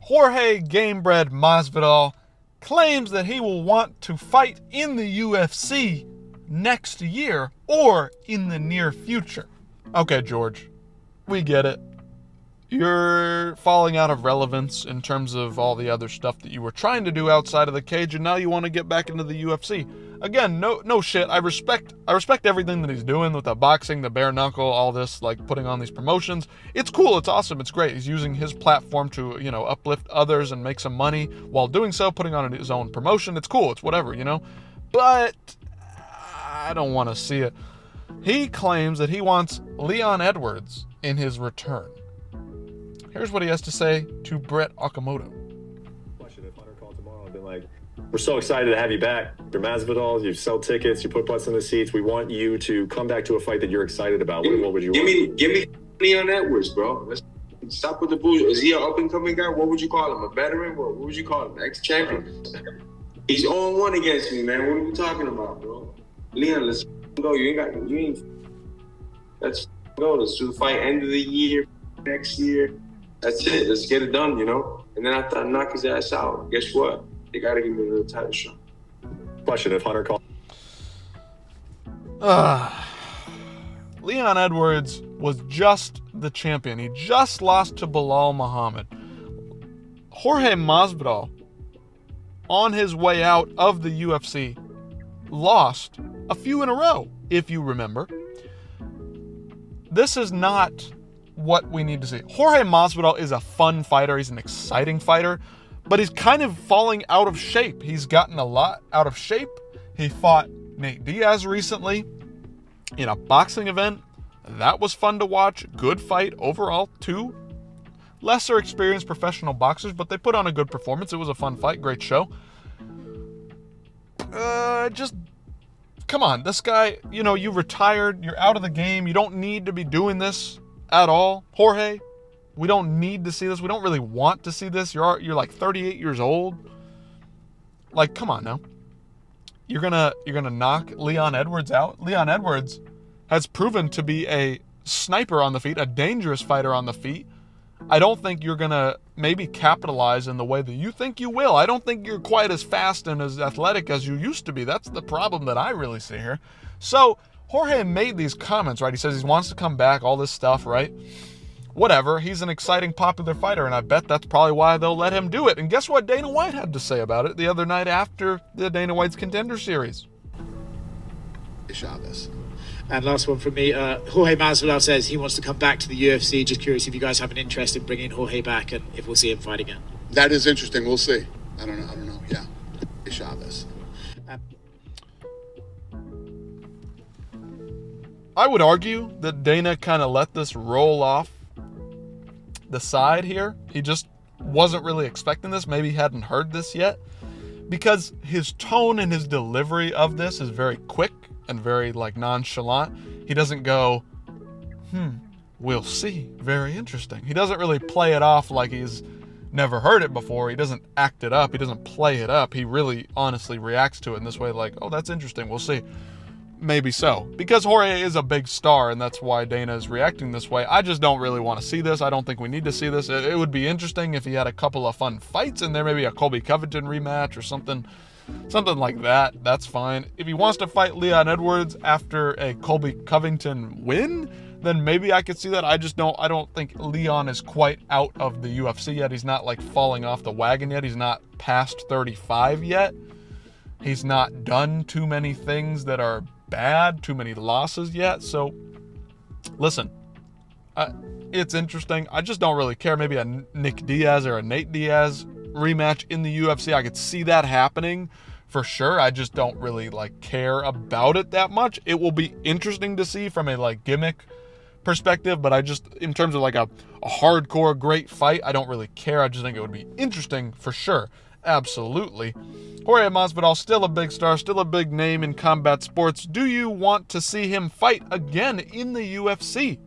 Jorge Gamebred Masvidal claims that he will want to fight in the UFC next year or in the near future. Okay, George, we get it. You're falling out of relevance in terms of all the other stuff that you were trying to do outside of the cage, and now you want to get back into the UFC. Again, no shit. I respect everything that he's doing with the boxing, the bare knuckle, all this, like putting on these promotions. It's cool, it's awesome, it's great. He's using his platform to, uplift others and make some money while doing so, putting on his own promotion. It's cool, it's whatever, But I don't want to see it. He claims that he wants Leon Edwards in his return. Here's what he has to say to Brett Okamoto. Question: if Hunter called tomorrow and been like, "We're so excited to have you back. You're Masvidal. You sell tickets. You put butts in the seats. We want you to come back to a fight that you're excited about." What would you want? Give me Leon Edwards, bro. Let's stop with the bullshit. Is he an up and coming guy? What would you call him? A veteran? What would you call him? Ex-champion? He's 0-1 against me, man. What are we talking about, bro? Leon, let's go. Let's go. Let's do the fight end of the year, next year. That's it. Let's get it done, And then after I knock his ass out, guess what? They got to give me a little title shot. Question: if Hunter called. Leon Edwards was just the champion. He just lost to Bilal Muhammad. Jorge Masvidal, on his way out of the UFC, lost a few in a row, if you remember. This is not what we need to see. Jorge Masvidal is a fun fighter. He's an exciting fighter, but he's kind of falling out of shape. He's gotten a lot out of shape. He fought Nate Diaz recently in a boxing event. That was fun to watch. Good fight overall. Two lesser experienced professional boxers, but they put on a good performance. It was a fun fight. Great show. Just come on. This guy, you retired. You're out of the game. You don't need to be doing this at all. Jorge, we don't need to see this. We don't really want to see this. You're like 38 years old. Like, come on now. You're gonna knock Leon Edwards out. Leon Edwards has proven to be a sniper on the feet, a dangerous fighter on the feet. I don't think you're gonna maybe capitalize in the way that you think you will. I don't think you're quite as fast and as athletic as you used to be. That's the problem that I really see here. So Jorge made these comments, right? He says he wants to come back, all this stuff, right? Whatever. He's an exciting, popular fighter, and I bet that's probably why they'll let him do it. And guess what Dana White had to say about it the other night after the Dana White's Contender Series? Chavez. And last one from me. Jorge Masvidal says he wants to come back to the UFC. Just curious if you guys have an interest in bringing Jorge back and if we'll see him fight again. That is interesting. We'll see. I don't know. Yeah. Chavez. I would argue that Dana kind of let this roll off the side here. He just wasn't really expecting this. Maybe he hadn't heard this yet. Because his tone and his delivery of this is very quick and very nonchalant. He doesn't go, we'll see. Very interesting. He doesn't really play it off like he's never heard it before. He doesn't act it up. He doesn't play it up. He really honestly reacts to it in this way like, oh, that's interesting. We'll see. Maybe so. Because Jorge is a big star, and that's why Dana is reacting this way. I just don't really want to see this. I don't think we need to see this. It would be interesting if he had a couple of fun fights in there, maybe a Colby Covington rematch or something like that. That's fine. If he wants to fight Leon Edwards after a Colby Covington win, then maybe I could see that. I don't think Leon is quite out of the UFC yet. He's not falling off the wagon yet. He's not past 35 yet. He's not done too many things that are bad, too many losses yet. So listen, it's interesting. I just don't really care. Maybe a Nick Diaz or a Nate Diaz rematch in the UFC. I could see that happening for sure. I just don't really care about it that much. It will be interesting to see from a gimmick perspective, but I just, in terms of a hardcore great fight, I don't really care. I just think it would be interesting for sure. Absolutely. Jorge Masvidal, still a big star, still a big name in combat sports. Do you want to see him fight again in the UFC?